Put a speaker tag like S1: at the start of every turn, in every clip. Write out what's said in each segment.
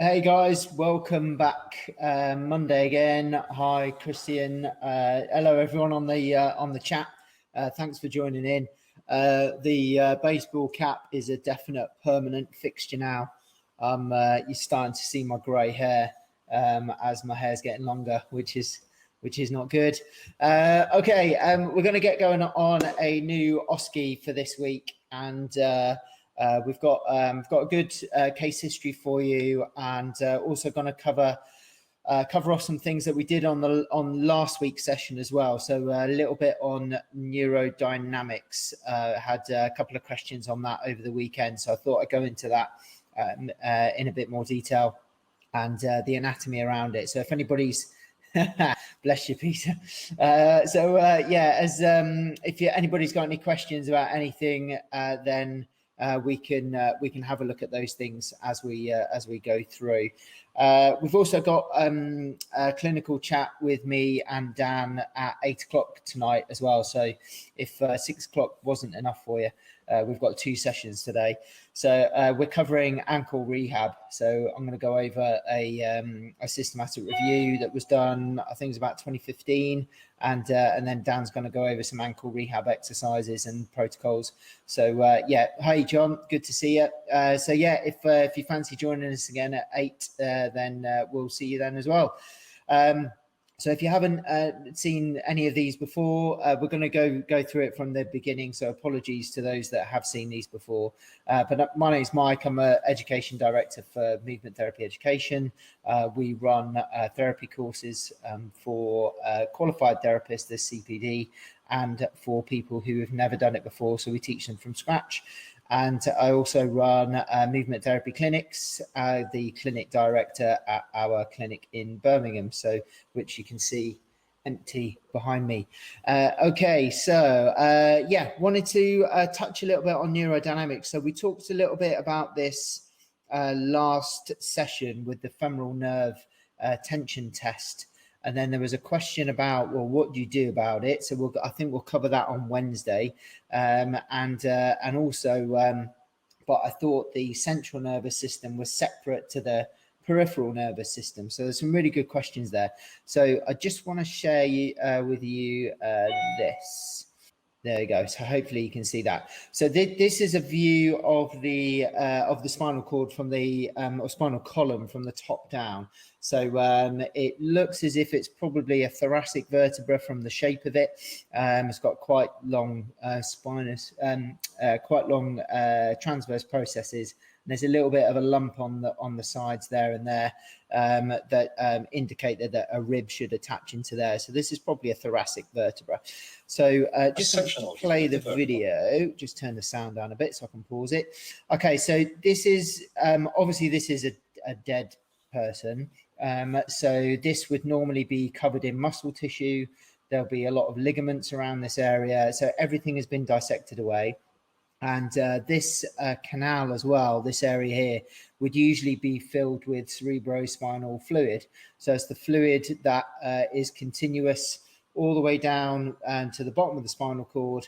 S1: Hey guys, welcome back. Monday again. Hi, Christian. Hello, everyone on the chat. Thanks for joining in. The baseball cap is a definite permanent fixture now. You're starting to see my grey hair as my hair's getting longer, which is not good. Okay, we're going to get going on a new OSCE for this week, and we've got a good case history for you, and also going to cover off some things that we did on last week's session as well. So a little bit on neurodynamics. Had a couple of questions on that over the weekend, so I thought I'd go into that in a bit more detail, and the anatomy around it. So if anybody's bless you, Peter. If anybody's got any questions about anything, then we can have a look at those things as we go through. We've also got a clinical chat with me and Dan at 8 o'clock tonight as well. So if 6 o'clock wasn't enough for you, we've got 2 sessions today. So we're covering ankle rehab. So I'm going to go over a systematic review that was done, I think it was about 2015, and then Dan's going to go over some ankle rehab exercises and protocols. So hi John, good to see you. If you fancy joining us again at 8, then we'll see you then as well. So if you haven't seen any of these before, we're going to go through it from the beginning. So apologies to those that have seen these before. But my name is Mike. I'm an education director for Movement Therapy Education. We run therapy courses for qualified therapists, the CPD, and for people who have never done it before. So we teach them from scratch. And I also run movement therapy clinics, the clinic director at our clinic in Birmingham, so which you can see empty behind me. Wanted to touch a little bit on neurodynamics. So we talked a little bit about this last session with the femoral nerve tension test. And then there was a question about, well, what do you do about it? So I think we'll cover that on Wednesday. But I thought the central nervous system was separate to the peripheral nervous system. So there's some really good questions there. So I just want to share with you this. There you go. So hopefully you can see that. So this is a view of the spinal cord from the or spinal column from the top down. So it looks as if it's probably a thoracic vertebra from the shape of it. It's got quite long spinous, quite long transverse processes. And there's a little bit of a lump on the sides there and there that indicate that a rib should attach into there. So this is probably a thoracic vertebra. So just to play the video, just turn the sound down a bit so I can pause it. Okay, so this is obviously this is a dead person. So this would normally be covered in muscle tissue. There'll be a lot of ligaments around this area. So everything has been dissected away. And this canal as well, this area here, would usually be filled with cerebrospinal fluid. So it's the fluid that is continuous all the way down to the bottom of the spinal cord,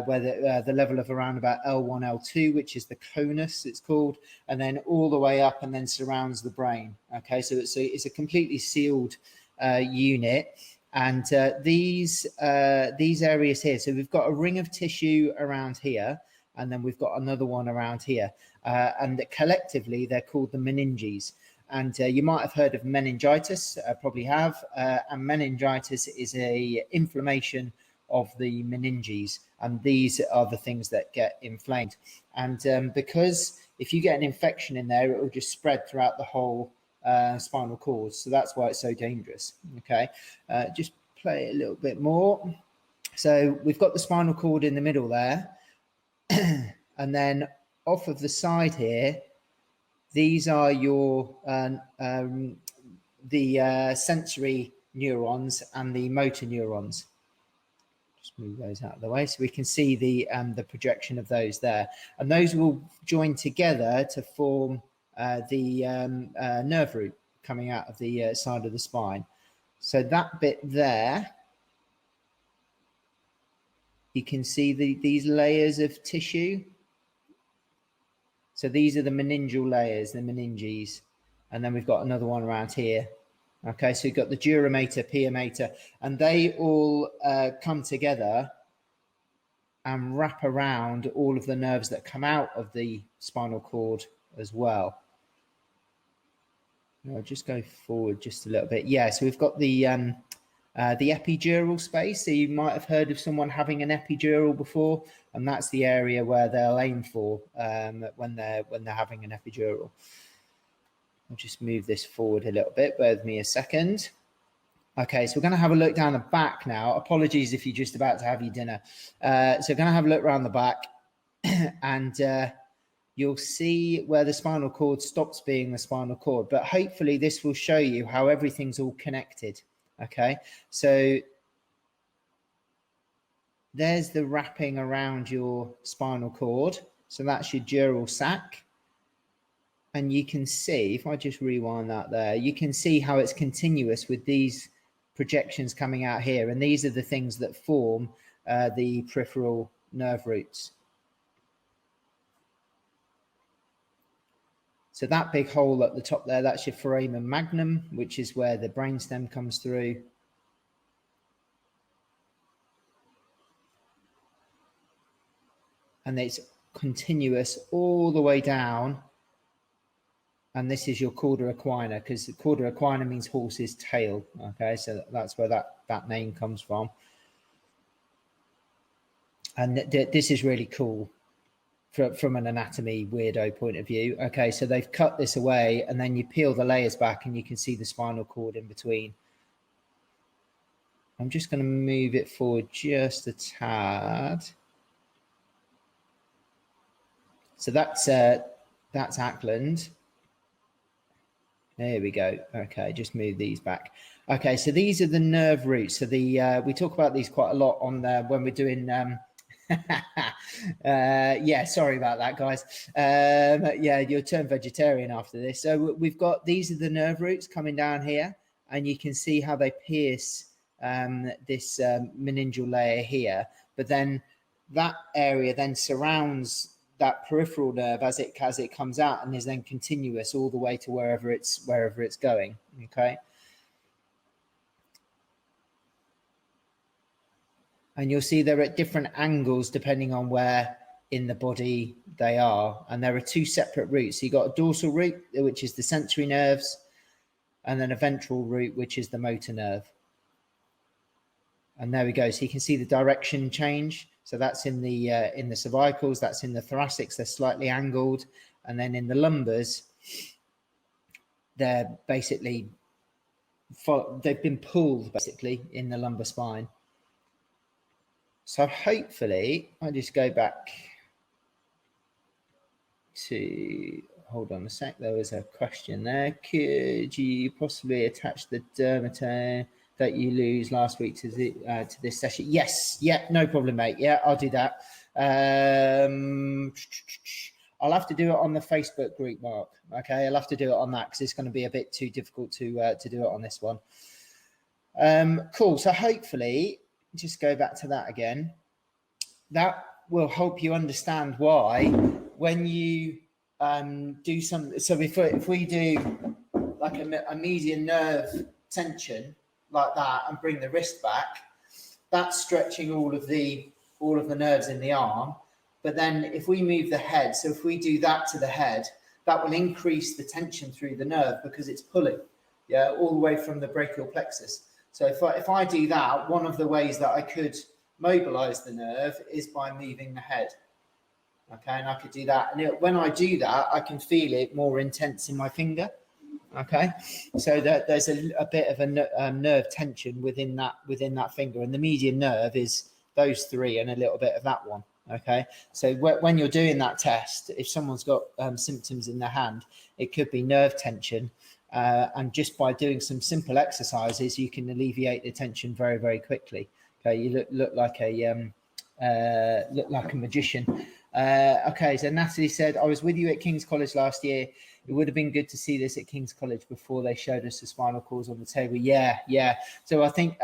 S1: where the level of around about L1, L2, which is the conus, it's called, and then all the way up and then surrounds the brain. Okay, so it's a completely sealed unit. And these areas here, so we've got a ring of tissue around here, and then we've got another one around here, and collectively they're called the meninges. And you might have heard of meningitis, probably have. And meningitis is a inflammation of the meninges, and these are the things that get inflamed. And because if you get an infection in there, it will just spread throughout the whole spinal cord. So that's why it's so dangerous. Okay, just play it a little bit more. So we've got the spinal cord in the middle there. And then off of the side here, these are your sensory neurons and the motor neurons. Just move those out of the way so we can see the projection of those there. And those will join together to form the nerve root coming out of the side of the spine. So that bit there, you can see these layers of tissue. So these are the meningeal layers, the meninges. and then we've got another one around here. Okay, so you've got the dura mater, pia mater, and they all come together and wrap around all of the nerves that come out of the spinal cord as well. I'll just go forward just a little bit. Yeah, so we've got the epidural space. So you might have heard of someone having an epidural before, and that's the area where they'll aim for when they're having an epidural. I'll just move this forward a little bit. Bear with me a second. Okay, so we're going to have a look down the back now. Apologies if you're just about to have your dinner. So we're going to have a look around the back, and you'll see where the spinal cord stops being the spinal cord. But hopefully this will show you how everything's all connected. Okay, so there's the wrapping around your spinal cord. So that's your dural sac. And you can see, if I just rewind that there, you can see how it's continuous with these projections coming out here. And these are the things that form the peripheral nerve roots. So that big hole at the top there, that's your foramen magnum, which is where the brainstem comes through. And it's continuous all the way down. And this is your cauda equina, because cauda equina means horse's tail. Okay, so that's where that name comes from. And this is really cool from an anatomy weirdo point of view. Okay, so they've cut this away, and then you peel the layers back and you can see the spinal cord in between. I'm just going to move it forward just a tad. So that's Ackland. There we go. Okay, just move these back. Okay, so these are the nerve roots. So we talk about these quite a lot on when we're doing. Yeah, sorry about that, guys. Yeah, you'll turn vegetarian after this. So we've got these are the nerve roots coming down here, and you can see how they pierce this meningeal layer here. But then that area then surrounds that peripheral nerve as it comes out, and is then continuous all the way to wherever it's going. Okay, and you'll see they're at different angles depending on where in the body they are, and there are two separate routes. So you've got a dorsal root, which is the sensory nerves, and then a ventral root, which is the motor nerve. And there we go. So you can see the direction change. So that's in the cervicals, that's in the thoracics, they're slightly angled. And then in the lumbars, they're basically, they've been pulled basically in the lumbar spine. So hopefully, I'll just go back to, hold on a sec, there was a question there. Could you possibly attach the dermatome that you lose last week to this session? Yes, yeah, no problem, mate. Yeah, I'll do that. I'll have to do it on the Facebook group, Mark. Okay, I'll have to do it on that because it's going to be a bit too difficult to do it on this one. Cool. So hopefully, just go back to that again. That will help you understand why when you do some. So if we do like a median nerve tension like that and bring the wrist back, that's stretching all of the nerves in the arm. But then if we move the head, so if we do that to the head, that will increase the tension through the nerve because it's pulling, yeah, all the way from the brachial plexus. So if I do that, one of the ways that I could mobilize the nerve is by moving the head. Okay, and I could do that. And when I do that, I can feel it more intense in my finger. Okay, so there's a bit of a nerve tension within that finger, and the median nerve is those three and a little bit of that one. Okay, so when you're doing that test, if someone's got symptoms in their hand, it could be nerve tension, and just by doing some simple exercises, you can alleviate the tension very, very quickly. Okay, you look like a magician. Okay, so Natalie said, I was with you at King's College last year. It would have been good to see this at King's College before they showed us the spinal cords on the table. Yeah. So I think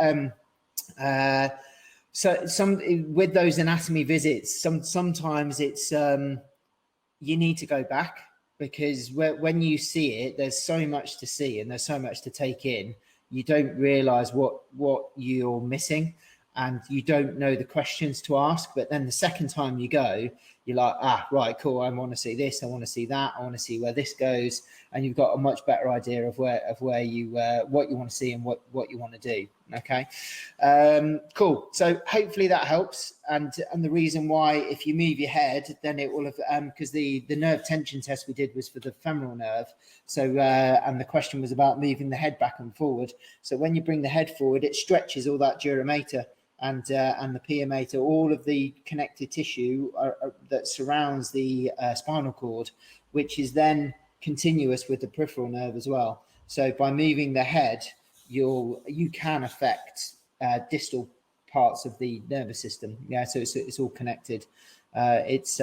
S1: so with those anatomy visits, sometimes it's you need to go back because when you see it, there's so much to see and there's so much to take in. You don't realize what you're missing, and you don't know the questions to ask. But then the second time you go, you're like, right, cool, I want to see this, I want to see that, I want to see where this goes, and you've got a much better idea of where you what you want to see and what you want to do. Okay, cool. So hopefully that helps. And the reason why, if you move your head, then it will have, because the nerve tension test we did was for the femoral nerve. So and the question was about moving the head back and forward. So when you bring the head forward, it stretches all that dura mater and the pia mater, all of the connective tissue that surrounds the spinal cord, which is then continuous with the peripheral nerve as well. So by moving the head, you can affect distal parts of the nervous system. Yeah, so it's all connected. It's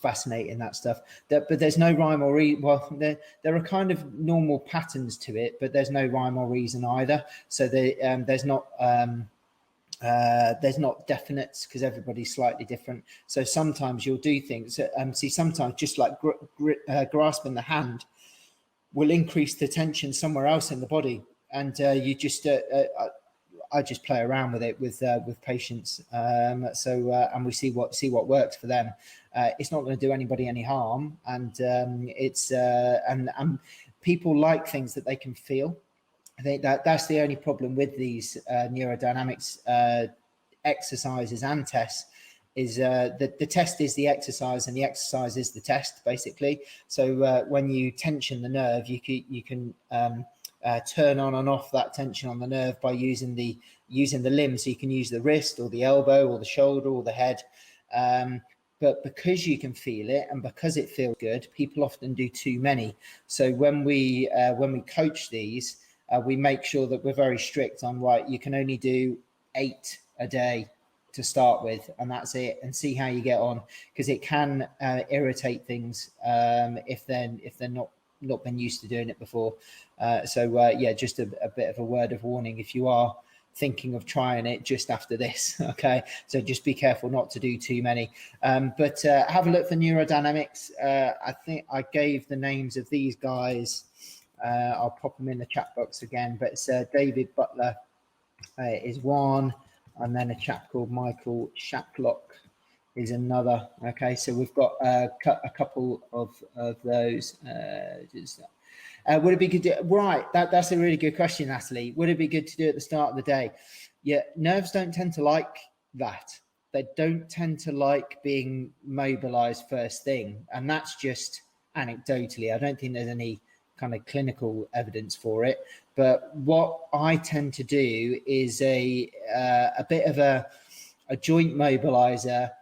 S1: fascinating, that stuff. But there's no rhyme or reason. Well, there are kind of normal patterns to it, but there's no rhyme or reason either. So there's not definites, because everybody's slightly different. So sometimes you'll do things. See, sometimes just like grasping the hand will increase the tension somewhere else in the body, and you just I just play around with it with patients. And we see what works for them. It's not going to do anybody any harm, and and people like things that they can feel. I think that's the only problem with these neurodynamics exercises and tests, is that the test is the exercise and the exercise is the test, basically. So when you tension the nerve, you can turn on and off that tension on the nerve by using the limb. So you can use the wrist or the elbow or the shoulder or the head. But because you can feel it and because it feels good, people often do too many. So when we coach these, we make sure that we're very strict on, right, you can only do 8 a day to start with, and that's it, and see how you get on, because it can irritate things if they're not been used to doing it before. Yeah, just a bit of a word of warning if you are thinking of trying it just after this. Okay, so just be careful not to do too many. But have a look for Neurodynamics. I think I gave the names of these guys. I'll pop them in the chat box again, but it's David Butler is one, and then a chap called Michael Shacklock is another. Okay, so we've got a couple of those. Would it be good to, right, that's a really good question, Natalie. Would it be good to do at the start of the day? Yeah, nerves don't tend to like that. They don't tend to like being mobilized first thing, and that's just anecdotally. I don't think there's any kind of clinical evidence for it, but what I tend to do is a bit of a joint mobilizer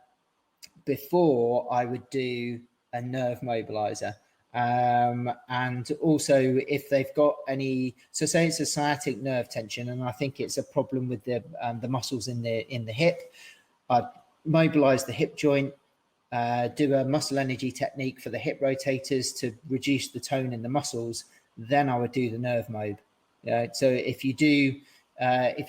S1: before I would do a nerve mobilizer. And also if they've got any, so say it's a sciatic nerve tension, and I think it's a problem with the muscles in the hip, I'd mobilize the hip joint, do a muscle energy technique for the hip rotators to reduce the tone in the muscles, then I would do the nerve mob. So if you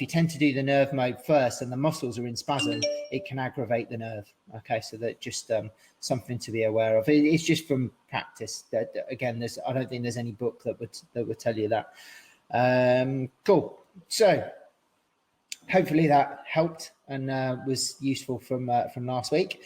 S1: tend to do the nerve mob first and the muscles are in spasm, it can aggravate the nerve. Okay, so that's just something to be aware of. It's just from practice. Again, I don't think there's any book that would tell you that. Cool. So hopefully that helped and was useful from last week.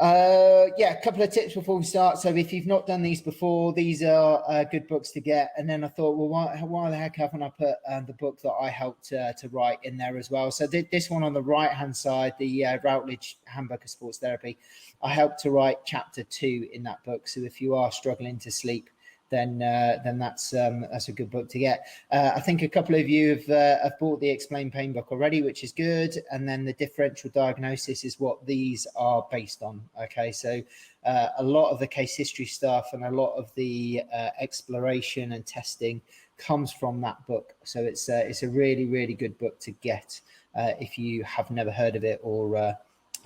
S1: Yeah, a couple of tips before we start. So if you've not done these before, these are good books to get. And then I thought, well, why the heck haven't I put the book that I helped to write in there as well? So this one on the right hand side, the Routledge Handbook of Sports Therapy, I helped to write chapter 2 in that book. So if you are struggling to sleep, then that's a good book to get. I think a couple of you have bought the Explain Pain book already, which is good. And then the differential diagnosis is what these are based on. Okay, so a lot of the case history stuff and a lot of the exploration and testing comes from that book. So it's a really, really good book to get if you have never heard of it or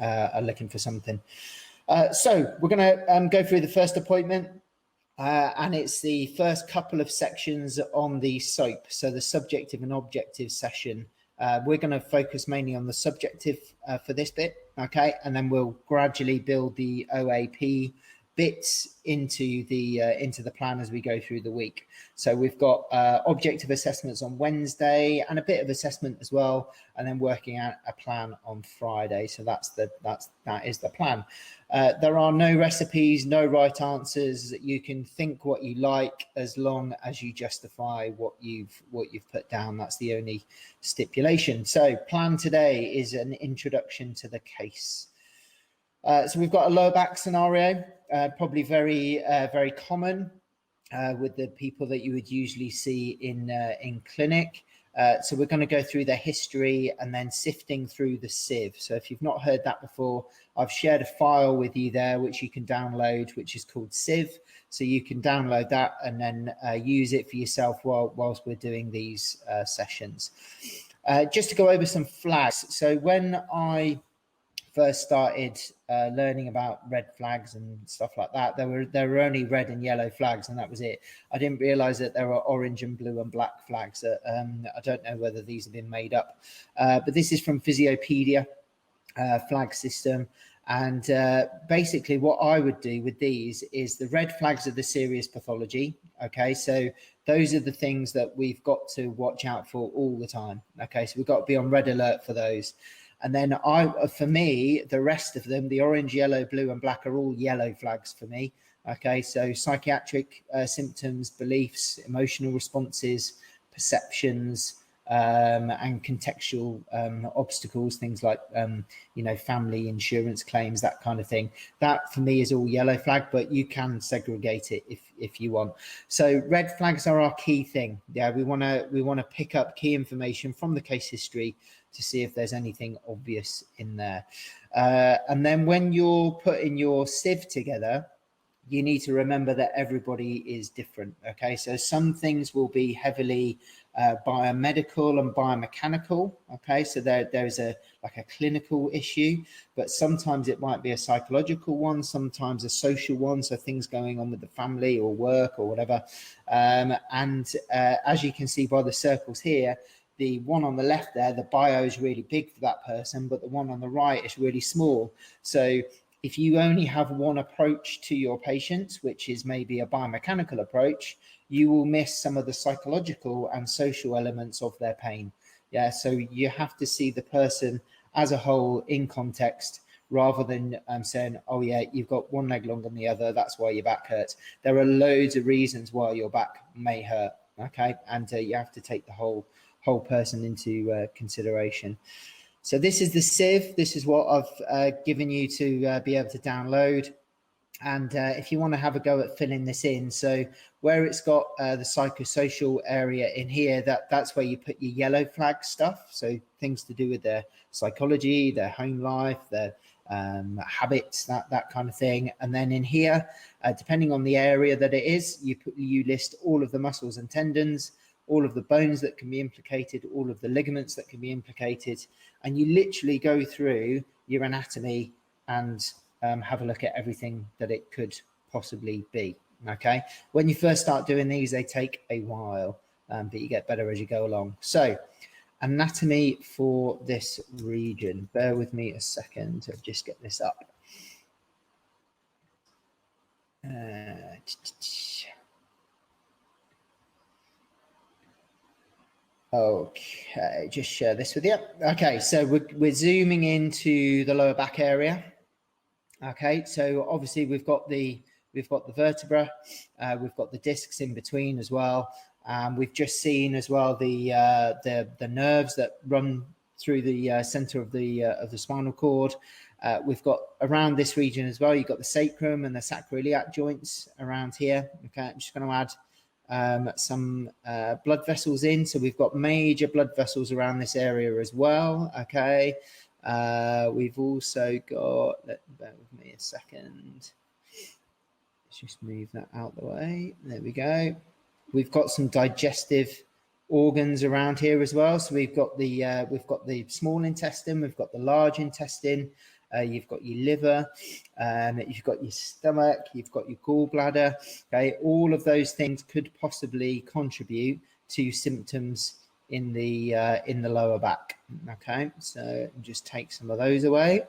S1: are looking for something. So we're going to go through the first appointment. And it's the first couple of sections on the SOAP, so the subjective and objective session. We're going to focus mainly on the subjective for this bit, okay? And then we'll gradually build the OAP bits into the plan as we go through the week. So we've got objective assessments on Wednesday and a bit of assessment as well, and then working out a plan on Friday. So that is the plan. There are no recipes, no right answers. You can think what you like as long as you justify what you've put down. That's the only stipulation. So plan today is an introduction to the case. So we've got a lower back scenario, probably very common with the people that you would usually see in clinic. So we're going to go through their history and then sifting through the Sieve. So if you've not heard that before, I've shared a file with you there which you can download, which is called Sieve. So you can download that and then use it for yourself whilst we're doing these sessions. Just to go over some flags. So when I first started learning about red flags and stuff like that, there were only red and yellow flags, and that was it. I didn't realize that there were orange and blue and black flags. I don't know whether these have been made up, but this is from Physiopedia flag system. And basically what I would do with these is the red flags are the serious pathology. Okay, so those are the things that we've got to watch out for all the time. Okay, so we've got to be on red alert for those. And then for me, the rest of them, the orange, yellow, blue and black are all yellow flags for me. Okay, so psychiatric symptoms, beliefs, emotional responses, perceptions, and contextual obstacles, things like, family insurance claims, that kind of thing. That for me is all yellow flag, but you can segregate it if you want. So red flags are our key thing. Yeah, we want to pick up key information from the case history to see if there's anything obvious in there. And then when you're putting your Sieve together, you need to remember that everybody is different. Okay, so some things will be heavily biomedical and biomechanical. Okay, so there's a clinical issue, but sometimes it might be a psychological one, sometimes a social one, so things going on with the family or work or whatever. As you can see by the circles here, the one on the left there, the bio is really big for that person, but the one on the right is really small. So if you only have one approach to your patients, which is maybe a biomechanical approach, you will miss some of the psychological and social elements of their pain. Yeah, so you have to see the person as a whole in context, rather than saying, oh yeah, you've got one leg longer than the other, that's why your back hurts. There are loads of reasons why your back may hurt. Okay, and you have to take the whole person into consideration. So this is the Sieve. This is what I've given you to be able to download. And if you want to have a go at filling this in, so where it's got the psychosocial area in here, that's where you put your yellow flag stuff. So things to do with their psychology, their home life, their habits, that kind of thing. And then in here, depending on the area that it is, you list all of the muscles and tendons, all of the bones that can be implicated, all of the ligaments that can be implicated, and you literally go through your anatomy and have a look at everything that it could possibly be. Okay, when you first start doing these, they take a while, but you get better as you go along. So anatomy for this region, bear with me a second to just get this up. Okay, just share this with you. Okay, so we're zooming into the lower back area. Okay, so obviously we've got the vertebra, we've got the discs in between as well. We've just seen as well the nerves that run through the center of the spinal cord. We've got around this region as well, you've got the sacrum and the sacroiliac joints around here. Okay, I'm just going to add some blood vessels in. So we've got major blood vessels around this area as well. Okay, we've also got, bear with me a second, let's just move that out the way. There we go. We've got some digestive organs around here as well. So we've got the small intestine, we've got the large intestine, you've got your liver, you've got your stomach, you've got your gallbladder. Okay, all of those things could possibly contribute to symptoms in the lower back. Okay, so just take some of those away.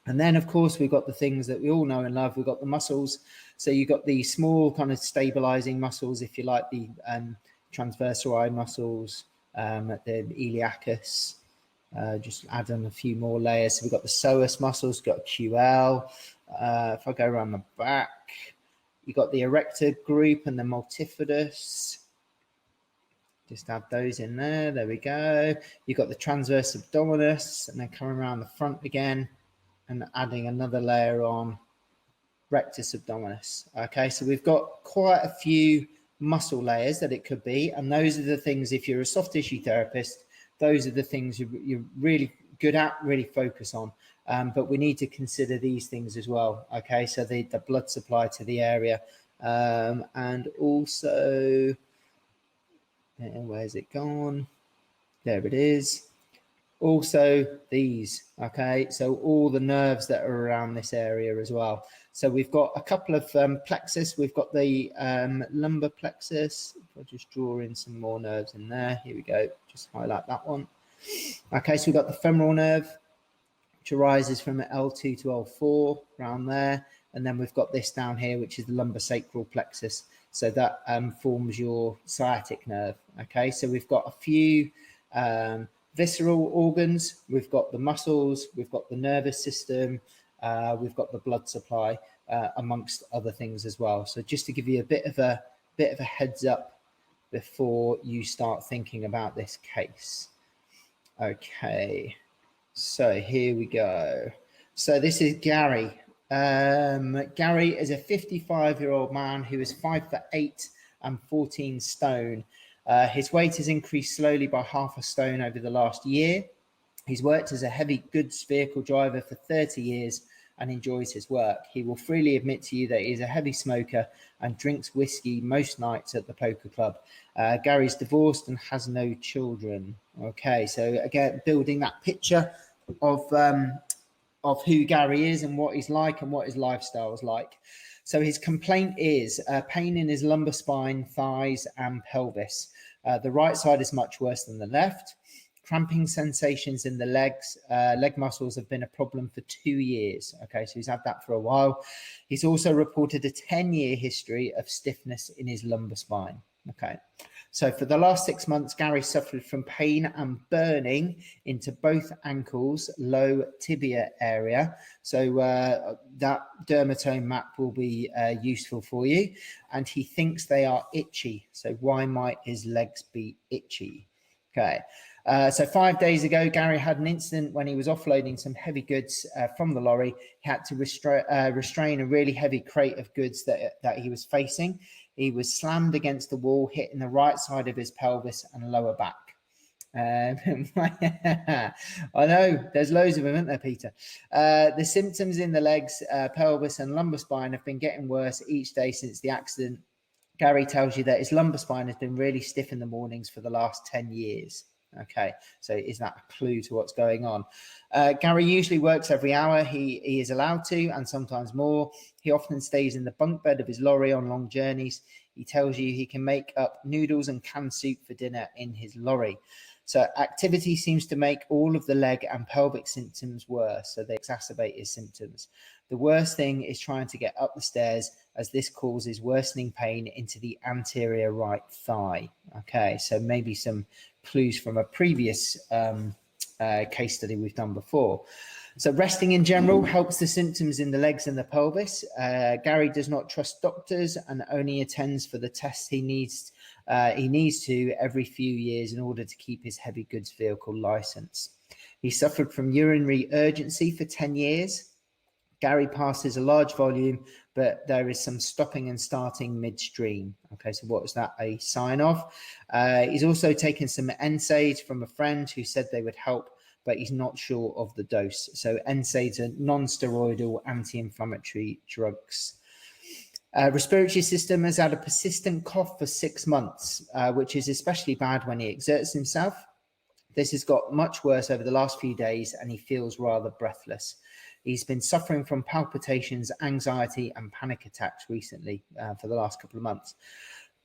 S1: And then, of course, we've got the things that we all know and love. We've got the muscles. So you've got the small kind of stabilizing muscles, if you like, the transversal eye muscles, the iliacus. Just add on a few more layers. So we've got the psoas muscles, we've got QL. If I go around the back, you've got the erector group and the multifidus. Just add those in there. There we go. You've got the transverse abdominis, and then coming around the front again and adding another layer on, rectus abdominis. Okay, so we've got quite a few muscle layers that it could be, and those are the things, if you're a soft tissue therapist, those are the things you're really good at, really focus on. But we need to consider these things as well. Okay, so the blood supply to the area, and also, where's it gone? There it is. Also these, okay, so all the nerves that are around this area as well. So we've got a couple of plexus. We've got the lumbar plexus. If I just draw in some more nerves in there, here we go, just highlight that one. Okay, so we've got the femoral nerve, which arises from L2 to L4 around there, and then we've got this down here, which is the lumbosacral plexus. So that forms your sciatic nerve. Okay, so we've got a few visceral organs, we've got the muscles, we've got the nervous system, we've got the blood supply, amongst other things as well. So just to give you a bit of a heads up before you start thinking about this case. Okay, so here we go. So this is Gary. Gary is a 55-year-old man who is 5'8" and 14 stone. His weight has increased slowly by half a stone over the last year. He's worked as a heavy goods vehicle driver for 30 years and enjoys his work. He will freely admit to you that he is a heavy smoker and drinks whiskey most nights at the poker club. Gary's divorced and has no children. Okay, so again, building that picture of who Gary is and what he's like and what his lifestyle is like. So his complaint is pain in his lumbar spine, thighs, and pelvis. The right side is much worse than the left. Cramping sensations in the legs, leg muscles have been a problem for 2 years. Okay, so he's had that for a while. He's also reported a 10-year history of stiffness in his lumbar spine. Okay, so for the last 6 months, Gary suffered from pain and burning into both ankles, low tibia area. So that dermatome map will be useful for you. And he thinks they are itchy. So why might his legs be itchy? Okay, so 5 days ago, Gary had an incident when he was offloading some heavy goods from the lorry. He had to restrain a really heavy crate of goods that he was facing. He was slammed against the wall, hitting the right side of his pelvis and lower back. I know, there's loads of them, isn't there, Peter? The symptoms in the legs, pelvis and lumbar spine have been getting worse each day since the accident. Gary tells you that his lumbar spine has been really stiff in the mornings for the last 10 years. Okay, so is that a clue to what's going on? Gary usually works every hour he is allowed to, and sometimes more. He often stays in the bunk bed of his lorry on long journeys. He tells you he can make up noodles and canned soup for dinner in his lorry. So activity seems to make all of the leg and pelvic symptoms worse, so they exacerbate his symptoms. The worst thing is trying to get up the stairs, as this causes worsening pain into the anterior right thigh. Okay, so maybe some clues from a previous case study we've done before. So resting in general helps the symptoms in the legs and the pelvis. Gary does not trust doctors and only attends for the tests he needs to every few years in order to keep his heavy goods vehicle license. He suffered from urinary urgency for 10 years. Gary passes a large volume, but there is some stopping and starting midstream. Okay, so what is that a sign of? He's also taken some NSAIDs from a friend who said they would help, but he's not sure of the dose. So NSAIDs are non-steroidal anti-inflammatory drugs. Respiratory system has had a persistent cough for 6 months, which is especially bad when he exerts himself. This has got much worse over the last few days, and he feels rather breathless. He's been suffering from palpitations, anxiety, and panic attacks recently for the last couple of months.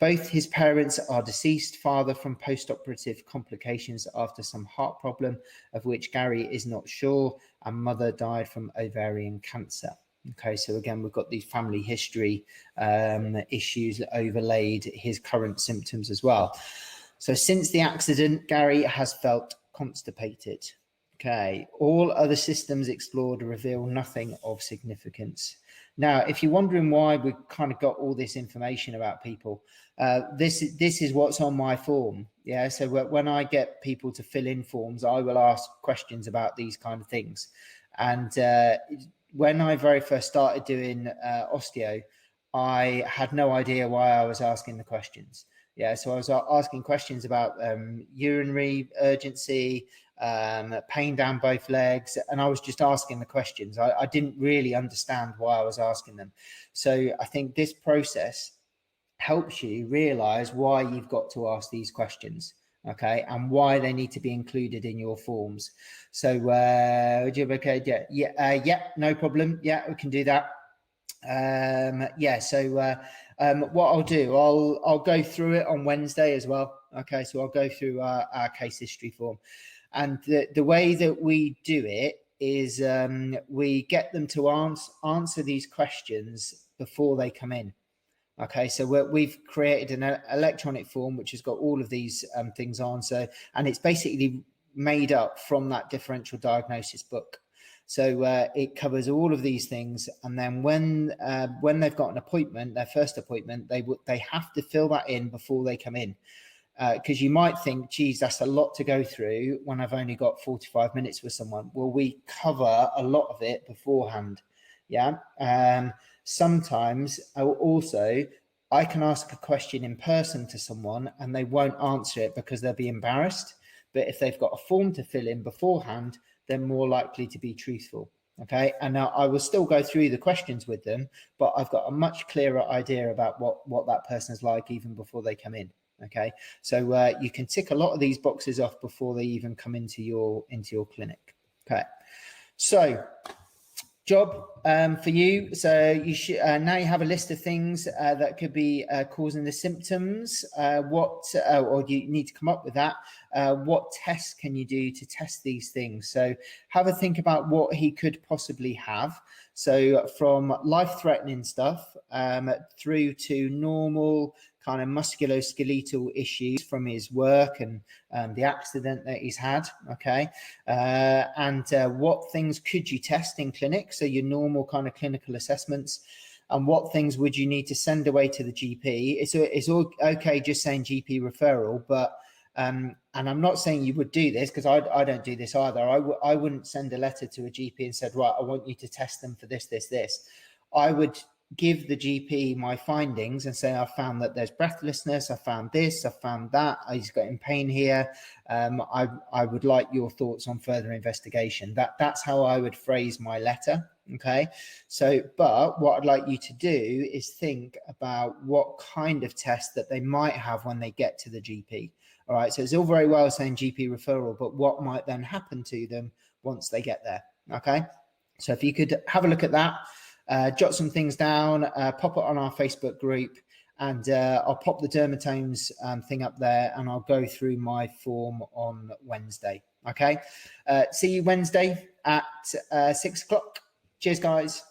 S1: Both his parents are deceased, father from post-operative complications after some heart problem, of which Gary is not sure, and mother died from ovarian cancer. Okay, so again, we've got these family history issues that overlaid his current symptoms as well. So since the accident, Gary has felt constipated. Okay, all other systems explored reveal nothing of significance. Now, if you're wondering why we kind of got all this information about people, this is what's on my form. Yeah, so when I get people to fill in forms, I will ask questions about these kind of things. And when I very first started doing osteo, I had no idea why I was asking the questions. Yeah, so I was asking questions about urinary urgency, pain down both legs, and I was just asking the questions. I didn't really understand why I was asking them. So I think this process helps you realize why you've got to ask these questions, okay, and why they need to be included in your forms. So okay, yeah, no problem. Yeah, we can do that. Yeah, so what I'll do, I'll go through it on Wednesday as well. Okay, so I'll go through our case history form, and the way that we do it is we get them to answer these questions before they come in. Okay, so we've created an electronic form which has got all of these things on. So, and it's basically made up from that differential diagnosis book. So it covers all of these things, and then when they've got an appointment, their first appointment, they have to fill that in before they come in, because you might think, geez, that's a lot to go through when I've only got 45 minutes with someone. Well, we cover a lot of it beforehand. Yeah. Sometimes also I can ask a question in person to someone and they won't answer it because they'll be embarrassed. But if they've got a form to fill in beforehand, they're more likely to be truthful. Okay, and now I will still go through the questions with them, but I've got a much clearer idea about what that person is like even before they come in. Okay, so you can tick a lot of these boxes off before they even come into your clinic. Okay, so job for you. So you should now you have a list of things that could be causing the symptoms. Or you need to come up with that. What tests can you do to test these things? So have a think about what he could possibly have. So from life-threatening stuff through to normal kind of musculoskeletal issues from his work and the accident that he's had. Okay, and what things could you test in clinic? So your normal kind of clinical assessments, and what things would you need to send away to the GP? It's all okay just saying GP referral, but and I'm not saying you would do this because I don't do this either. I wouldn't send a letter to a GP and said, right, I want you to test them for this. I would give the GP my findings and say, I found that there's breathlessness, I found this, I found that, he's getting pain here. I would like your thoughts on further investigation. That's how I would phrase my letter. Okay, so but what I'd like you to do is think about what kind of test that they might have when they get to the GP. All right, so it's all very well saying GP referral, but what might then happen to them once they get there? Okay, so if you could have a look at that, jot some things down, pop it on our Facebook group, and I'll pop the dermatomes thing up there, and I'll go through my form on Wednesday. Okay, see you Wednesday at 6 o'clock. Cheers, guys.